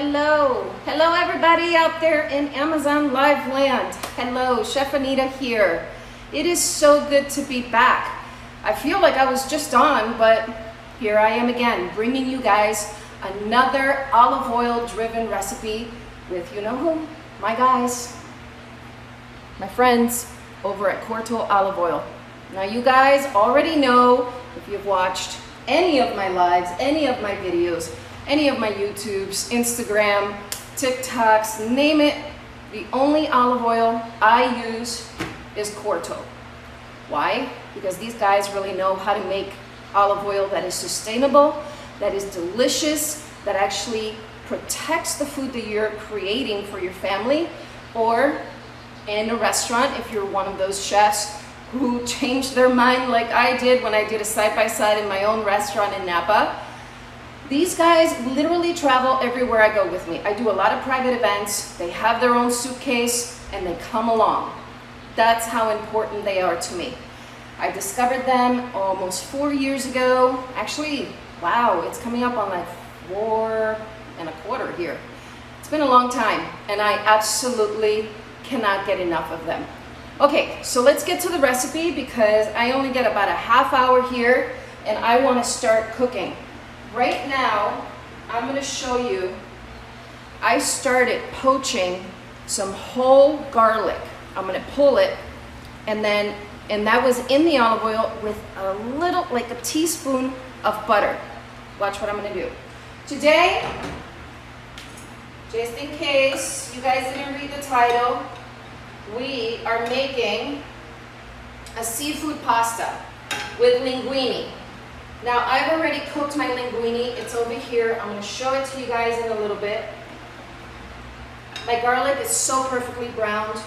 Hello. Hello everybody out there in Amazon Live land. Hello, Chef Anita here. It is so good to be back. I feel like I was just on, but here I am again, bringing you guys another olive oil driven recipe with you know who? My guys, my friends over at Corto Olive Oil. Now you guys already know, if you've watched any of my lives, any of my videos, any of my YouTubes, Instagram, TikToks, name it, the only olive oil I use is Corto. Why? Because these guys really know how to make olive oil that is sustainable, that is delicious, that actually protects the food that you're creating for your family, or in a restaurant, if you're one of those chefs who changed their mind like I did when I did a side-by-side in my own restaurant in Napa. These guys literally travel everywhere I go with me. I do a lot of private events. They have their own suitcase and they come along. That's how important they are to me. I discovered them almost 4 years ago. Actually, wow, it's coming up on like 4 1/4 here. It's been a long time and I absolutely cannot get enough of them. Okay, so let's get to the recipe because I only get about a half hour here and I want to start cooking. Right now, I'm going to show you, I started poaching some whole garlic. I'm going to pull it and that was in the olive oil with a little, like a teaspoon of butter. Watch what I'm going to do. Today, just in case you guys didn't read the title, we are making a seafood pasta with linguine. Now, I've already cooked my linguine. It's over here. I'm going to show it to you guys in a little bit. My garlic is so perfectly browned.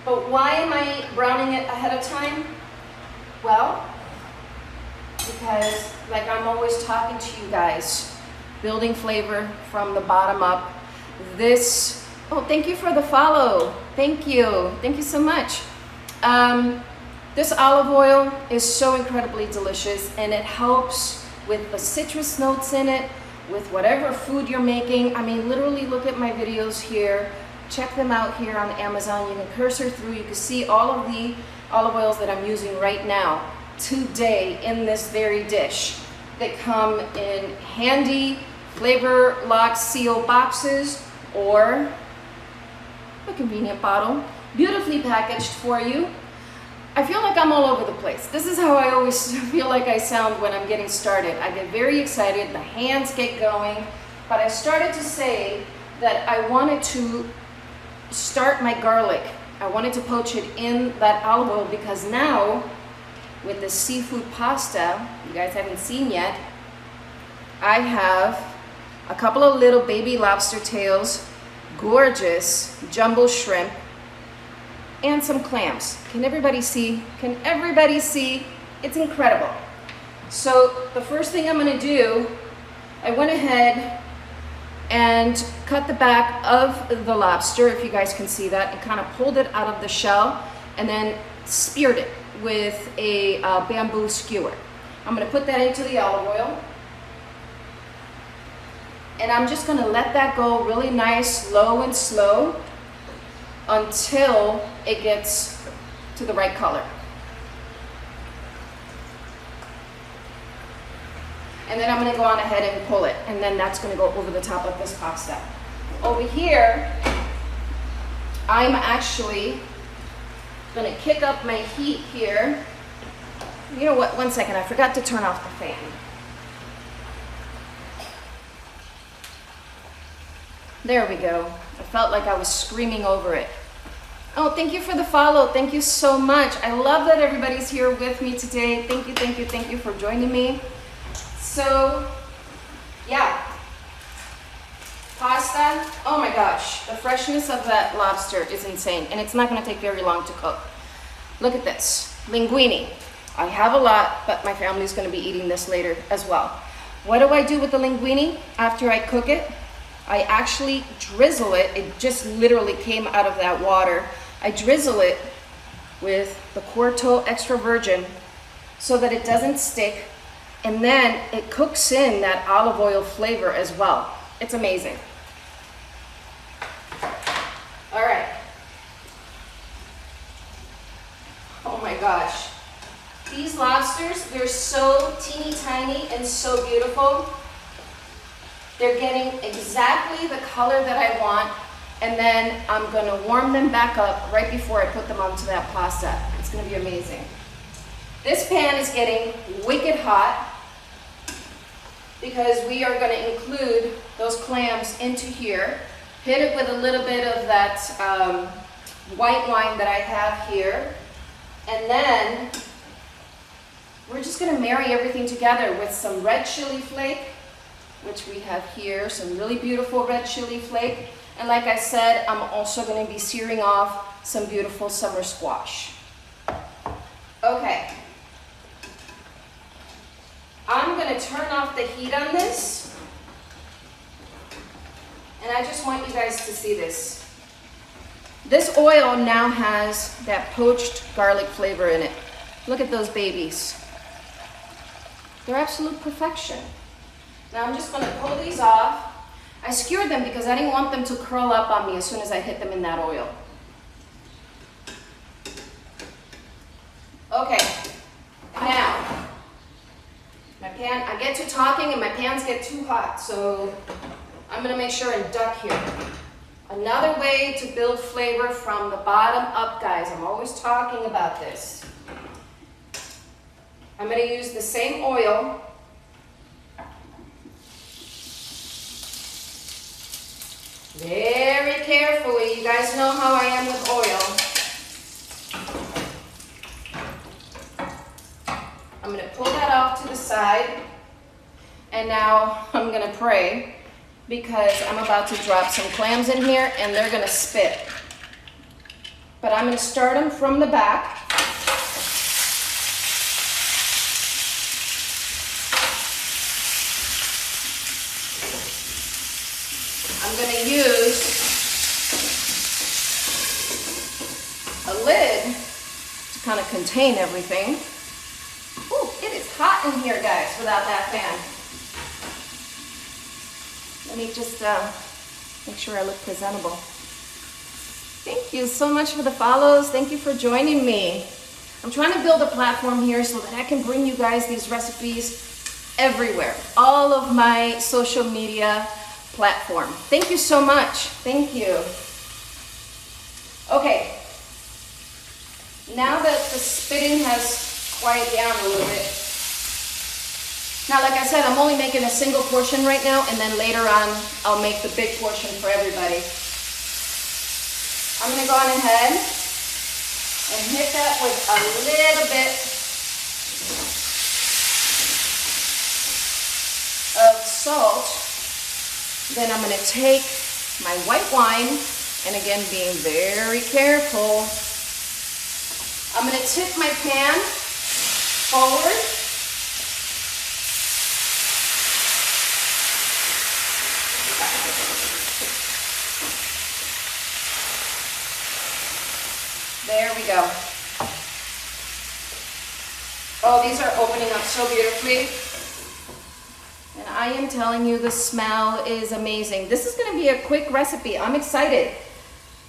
But why am I browning it ahead of time? Well, because like I'm always talking to you guys, building flavor from the bottom up. Oh, thank you for the follow. Thank you. Thank you so much. This olive oil is so incredibly delicious and it helps with the citrus notes in it, with whatever food you're making. I mean, literally look at my videos here. Check them out here on Amazon. You can cursor through, you can see all of the olive oils that I'm using right now, today, in this very dish. They come in handy flavor lock seal boxes or a convenient bottle, beautifully packaged for you. I feel like I'm all over the place. This is how I always feel like I sound when I'm getting started. I get very excited, the hands get going, but I started to say that I wanted to start my garlic. I wanted to poach it in that olive oil because now, with the seafood pasta, you guys haven't seen yet, I have a couple of little baby lobster tails, gorgeous jumbo shrimp, and some clams. Can everybody see? Can everybody see? It's incredible. So the first thing I'm gonna do, I went ahead and cut the back of the lobster, if you guys can see that, and kind of pulled it out of the shell and then speared it with a bamboo skewer. I'm gonna put that into the olive oil. And I'm just gonna let that go really nice, low and slow, until it gets to the right color. And then I'm going to go on ahead and pull it, and then that's going to go over the top of this pasta. Over here, I'm actually going to kick up my heat here. You know what, 1 second, I forgot to turn off the fan. There we go. I felt like I was screaming over it. Oh, thank you for the follow. Thank you so much. I love that everybody's here with me today. Thank you, thank you, thank you for joining me. So, yeah. Pasta. Oh my gosh. The freshness of that lobster is insane. And it's not going to take very long to cook. Look at this. Linguine. I have a lot, but my family's going to be eating this later as well. What do I do with the linguine after I cook it? I actually drizzle it. It just literally came out of that water. I drizzle it with the Corto Extra Virgin so that it doesn't stick. And then it cooks in that olive oil flavor as well. It's amazing. my gosh. These lobsters, they're so teeny tiny and so beautiful. They're getting exactly the color that I want. And then I'm gonna warm them back up right before I put them onto that pasta. It's gonna be amazing. This pan is getting wicked hot because we are gonna include those clams into here. Hit it with a little bit of that white wine that I have here. And then we're just gonna marry everything together with some red chili flake, which we have here, some really beautiful red chili flake. And like I said, I'm also gonna be searing off some beautiful summer squash. Okay. I'm gonna turn off the heat on this. And I just want you guys to see this. This oil now has that poached garlic flavor in it. Look at those babies. They're absolute perfection. Now I'm just gonna pull these off. I skewered them because I didn't want them to curl up on me as soon as I hit them in that oil. Okay, now, my pan, I get to talking and my pans get too hot, so I'm gonna make sure and duck here. Another way to build flavor from the bottom up, guys. I'm always talking about this. I'm gonna use the same oil. Very carefully, you guys know how I am with oil. I'm gonna pull that off to the side. And now I'm gonna pray because I'm about to drop some clams in here and they're gonna spit. But I'm gonna start them from the back. I'm gonna use a lid to kind of contain everything. Ooh, it is hot in here, guys, without that fan. Let me just make sure I look presentable. Thank you so much for the follows. Thank you for joining me. I'm trying to build a platform here so that I can bring you guys these recipes everywhere. All of my social media platform. Thank you so much. Thank you. Okay. Now that the spitting has quieted down a little bit. Now, like I said, I'm only making a single portion right now, and then later on, I'll make the big portion for everybody. I'm gonna go on ahead and hit that with a little bit of salt. Then I'm going to take my white wine, and again, being very careful, I'm going to tip my pan forward. There we go. Oh, these are opening up so beautifully. And I am telling you, the smell is amazing. This is gonna be a quick recipe. I'm excited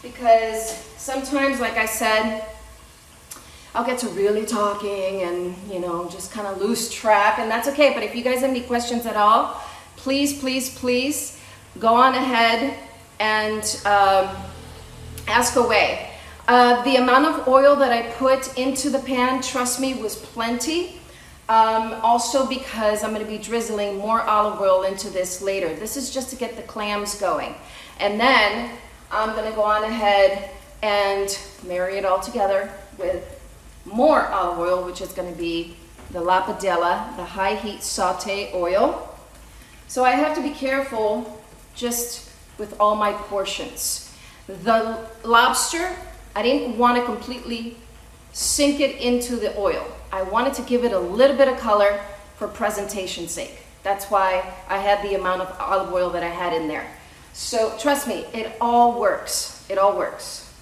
because sometimes, like I said, I'll get to really talking and, you know, just kind of lose track, and that's okay. But if you guys have any questions at all, please, please, please go on ahead and ask away. The amount of oil that I put into the pan, trust me, was plenty. Also because I'm going to be drizzling more olive oil into this later. This is just to get the clams going. And then I'm going to go on ahead and marry it all together with more olive oil, which is going to be the La Padella, the high heat saute oil. So I have to be careful just with all my portions. The lobster, I didn't want to completely sink it into the oil. I wanted to give it a little bit of color for presentation's sake. That's why I had the amount of olive oil that I had in there. So trust me, it all works. It all works.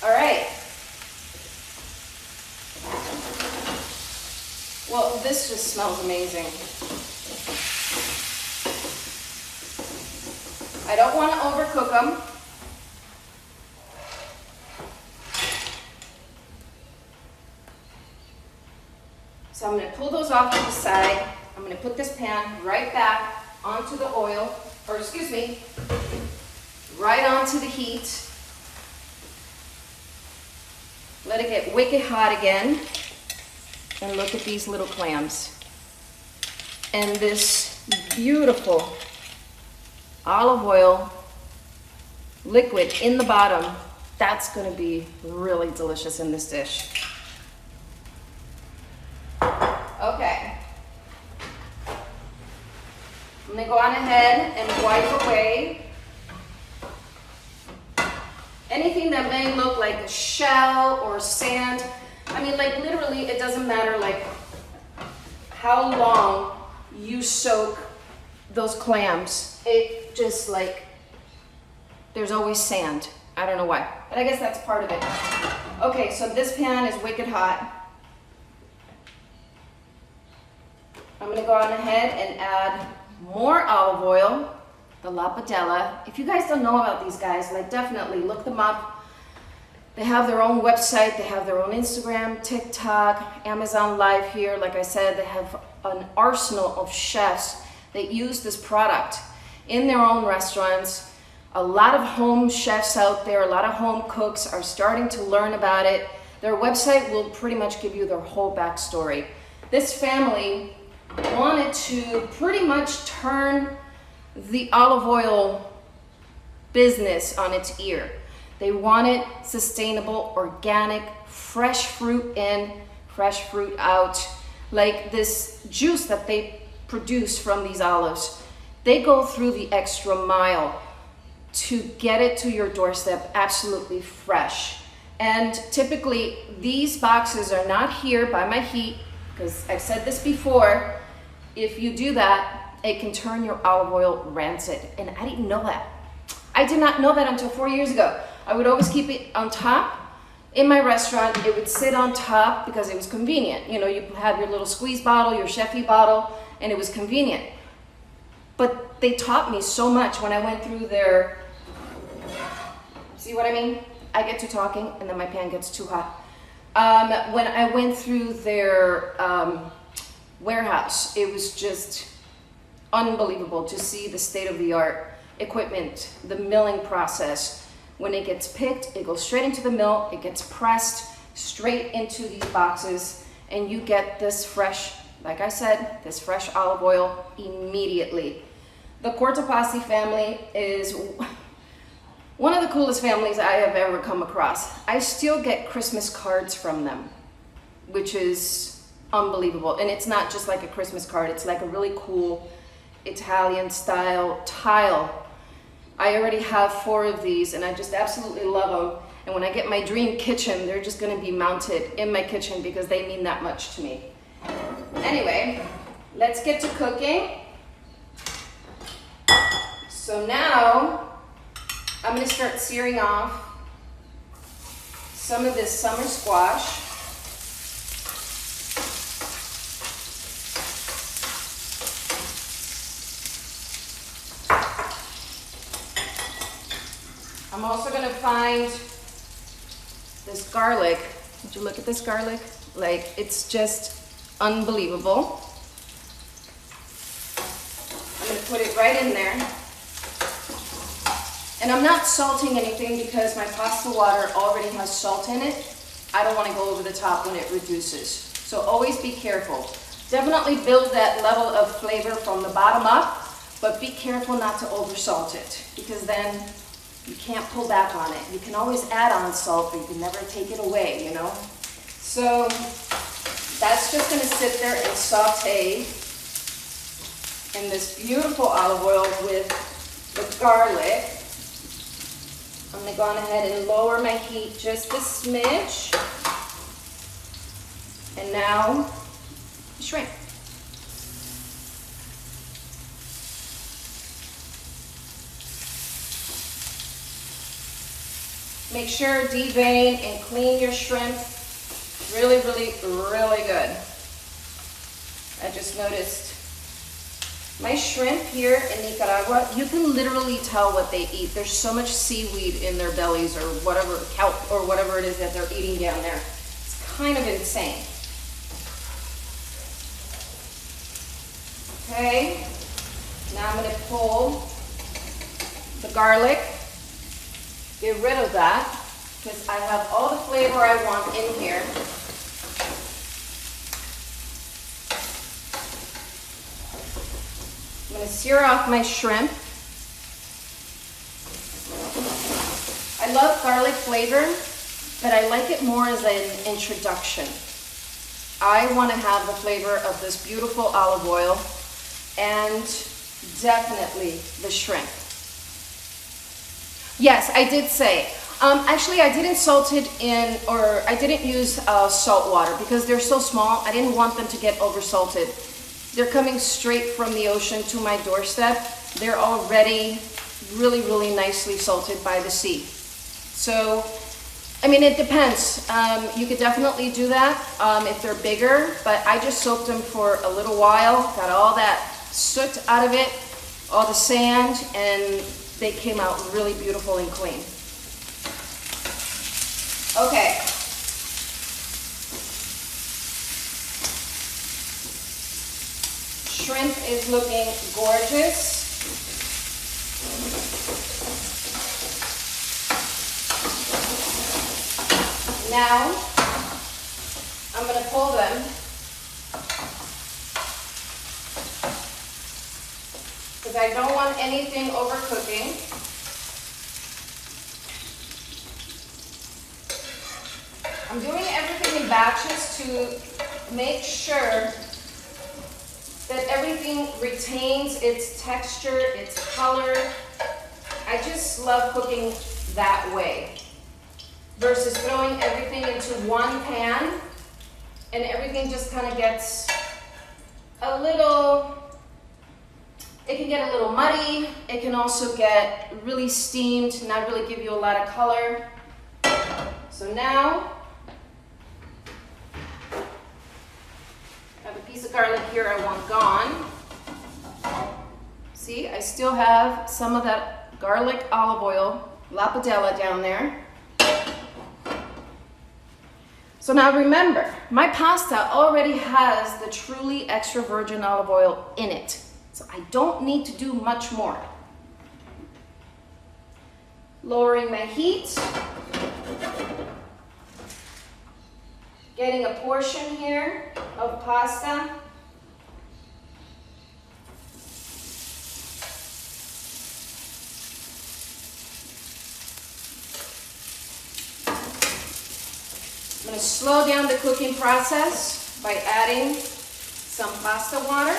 All right. Well, this just smells amazing. I don't want to overcook them. So I'm gonna pull those off to the side. I'm gonna put this pan right back onto the oil, or excuse me, right onto the heat. Let it get wicked hot again. And look at these little clams. And this beautiful olive oil liquid in the bottom, that's gonna be really delicious in this dish. Okay. I'm gonna go on ahead and wipe away anything that may look like a shell or sand. I mean, like literally, it doesn't matter like how long you soak those clams. It just like, there's always sand. I don't know why, but I guess that's part of it. Okay, so this pan is wicked hot. I'm gonna go on ahead and add more olive oil, the La Padella. If you guys don't know about these guys, like definitely look them up. They have their own website, they have their own Instagram, TikTok, Amazon Live here. Like I said, they have an arsenal of chefs that use this product in their own restaurants. A lot of home chefs out there, a lot of home cooks are starting to learn about it. Their website will pretty much give you their whole backstory. This family wanted to pretty much turn the olive oil business on its ear. They wanted sustainable, organic, fresh fruit in, fresh fruit out. Like this juice that they produce from these olives, they go through the extra mile to get it to your doorstep absolutely fresh. And typically these boxes are not here by my heat, because I've said this before, if you do that, it can turn your olive oil rancid. And I didn't know that. I did not know that until 4 years ago. I would always keep it on top. In my restaurant, it would sit on top because it was convenient. You know, you have your little squeeze bottle, your Chefy bottle, and it was convenient. But they taught me so much when I went through their, see what I mean? I get to talking and then my pan gets too hot. When I went through their warehouse, it was just unbelievable to see the state-of-the-art equipment, the milling process. When it gets picked, it goes straight into the mill, it gets pressed straight into these boxes, and you get this fresh, like I said, this fresh olive oil immediately. The Cortopassi family is one of the coolest families I have ever come across. I still get Christmas cards from them, which is unbelievable. And it's not just like a Christmas card, it's like a really cool Italian style tile. I already have 4 of these and I just absolutely love them. And when I get my dream kitchen, they're just gonna be mounted in my kitchen because they mean that much to me. Anyway, let's get to cooking. So now I'm gonna start searing off some of this summer squash. I'm also gonna find this garlic. Would you look at this garlic? Like, it's just unbelievable. I'm gonna put it right in there. And I'm not salting anything because my pasta water already has salt in it. I don't wanna go over the top when it reduces. So always be careful. Definitely build that level of flavor from the bottom up, but be careful not to over salt it because then you can't pull back on it. You can always add on salt, but you can never take it away, you know? So that's just gonna sit there and saute in this beautiful olive oil with the garlic. I'm gonna go on ahead and lower my heat just a smidge. And now, shrimp. Make sure devein and clean your shrimp. Really, really, really good. I just noticed my shrimp here in Nicaragua, you can literally tell what they eat. There's so much seaweed in their bellies or whatever, kelp or whatever it is that they're eating down there. It's kind of insane. Okay, now I'm going to pull the garlic, get rid of that, because I have all the flavor I want in here. I'm going to sear off my shrimp. I love garlic flavor, but I like it more as an introduction. I want to have the flavor of this beautiful olive oil and definitely the shrimp. Yes, I did say. Actually, I didn't salt it in, or I didn't use salt water because they're so small. I didn't want them to get over salted. They're coming straight from the ocean to my doorstep. They're already really, really nicely salted by the sea. So, I mean, it depends. You could definitely do that if they're bigger, but I just soaked them for a little while, got all that soot out of it, all the sand, and they came out really beautiful and clean. Okay. Shrimp is looking gorgeous. Now, I'm going to pull them because I don't want anything overcooking. I'm doing everything in batches to make sure that everything retains its texture, its color. I just love cooking that way versus throwing everything into one pan and everything just kind of gets a little, it can get a little muddy. It can also get really steamed, not really give you a lot of color. So now, I have a piece of garlic here I want gone. See, I still have some of that garlic olive oil, La Padella down there. So now remember, my pasta already has the truly extra virgin olive oil in it. So I don't need to do much more. Lowering my heat. Getting a portion here of pasta. I'm going to slow down the cooking process by adding some pasta water.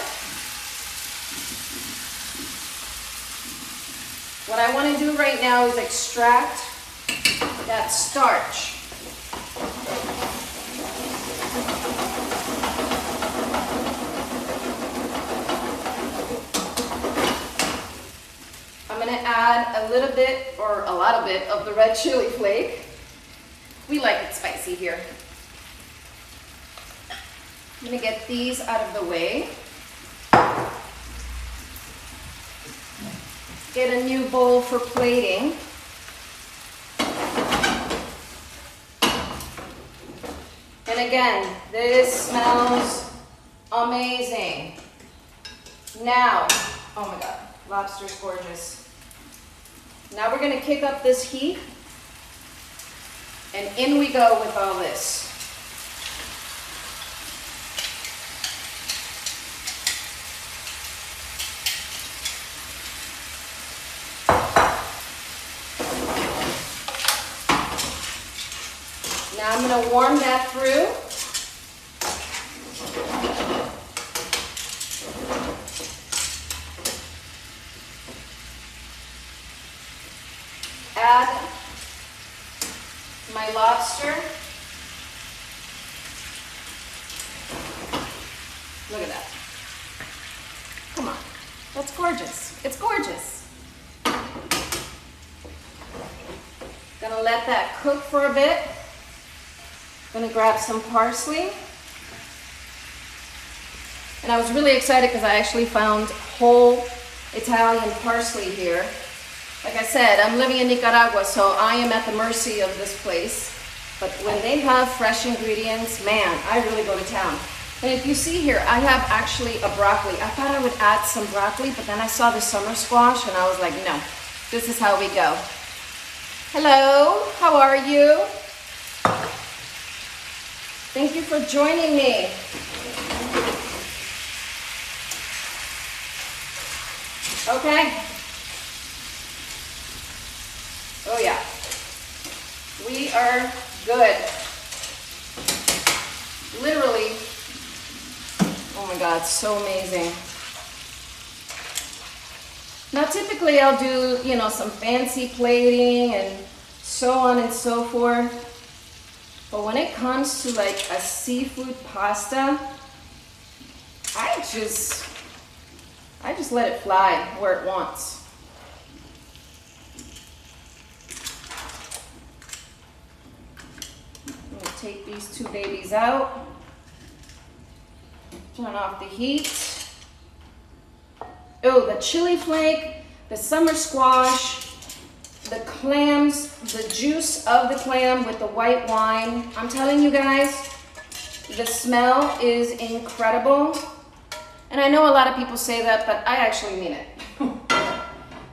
What I want to do right now is extract that starch. I'm going to add a little bit or a lot of it of the red chili flake. We like it spicy here. I'm going to get these out of the way. Get a new bowl for plating. And again, this smells amazing. Now, oh my God, lobster's gorgeous. Now we're going to kick up this heat. And in we go with all this. Now I'm going to warm that through. Add my lobster. Look at that. Come on. That's gorgeous. It's gorgeous. Gonna let that cook for a bit. Gonna grab some parsley. And I was really excited because I actually found whole Italian parsley here. Like I said, I'm living in Nicaragua, so I am at the mercy of this place. But when they have fresh ingredients, man, I really go to town. And if you see here, I have actually a broccoli. I thought I would add some broccoli, but then I saw the summer squash and I was like, no, this is how we go. Hello, how are you? Thank you for joining me. Okay. Oh yeah. We are good. Literally. Oh my God, so amazing. Now typically I'll do, you know, some fancy plating and so on and so forth. But when it comes to like a seafood pasta, I just let it fly where it wants. I'm gonna take these two babies out. Turn off the heat. Oh, the chili flake, the summer squash, the clams, the juice of the clam with the white wine. I'm telling you guys, the smell is incredible. And I know a lot of people say that, but I actually mean it.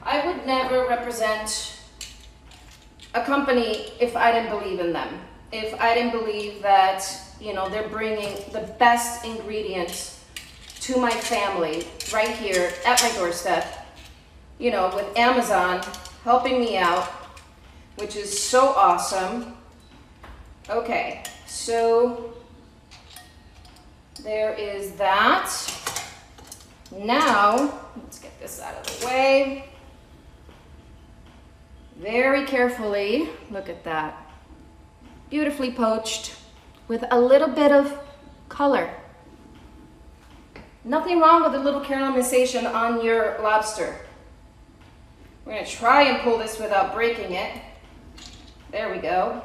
I would never represent a company if I didn't believe in them. If I didn't believe that, you know, they're bringing the best ingredients to my family right here at my doorstep, you know, with Amazon helping me out, which is so awesome. Okay, so there is that. Now, let's get this out of the way. Very carefully, look at that. Beautifully poached with a little bit of color. Nothing wrong with a little caramelization on your lobster. We're gonna try and pull this without breaking it. There we go.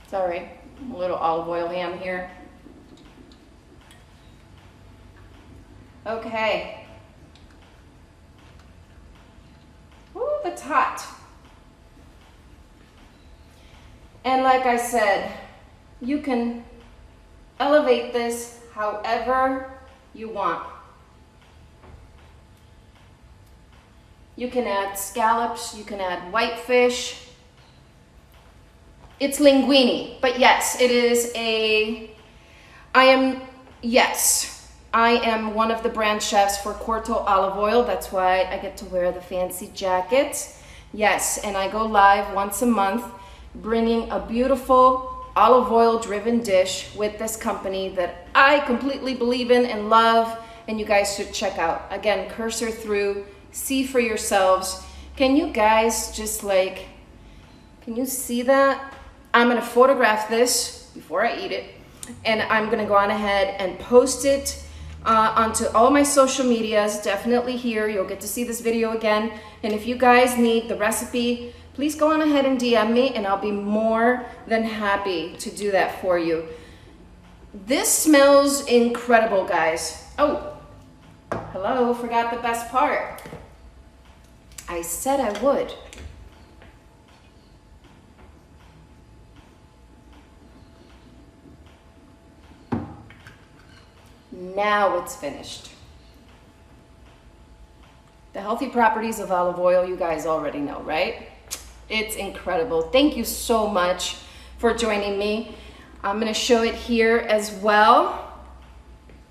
Sorry, a little olive oil ham here. Okay. Ooh, that's hot. And like I said, you can elevate this however you want. You can add scallops, you can add whitefish. It's linguine, but yes, it is I am one of the brand chefs for Corto Olive Oil. That's why I get to wear the fancy jacket. Yes, and I go live once a month, bringing a beautiful olive oil driven dish with this company that I completely believe in and love, and you guys should check out. Again, cursor through, see for yourselves. Can you guys just like, can you see that? I'm gonna photograph this before I eat it, and I'm gonna go on ahead and post it onto all my social medias. Definitely here, you'll get to see this video again. And if you guys need the recipe, please go on ahead and DM me, and I'll be more than happy to do that for you. This smells incredible, guys. Oh, hello, forgot the best part. I said I would. Now it's finished. The healthy properties of olive oil, you guys already know, right? It's incredible. Thank you so much for joining me. I'm gonna show it here as well.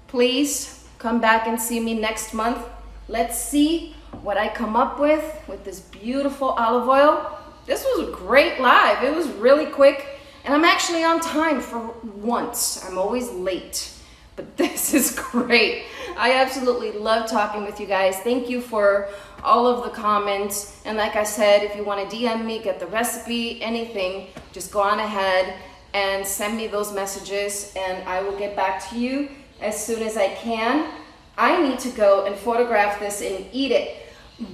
Please come back and see me next month. Let's see what I come up with this beautiful olive oil. This was a great live. It was really quick, and I'm actually on time for once. I'm always late. But this is great. I absolutely love talking with you guys. Thank you for all of the comments. And like I said, if you want to DM me, get the recipe, anything, just go on ahead and send me those messages, and I will get back to you as soon as I can. I need to go and photograph this and eat it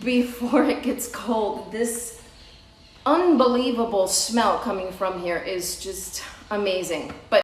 before it gets cold. This unbelievable smell coming from here is just amazing. But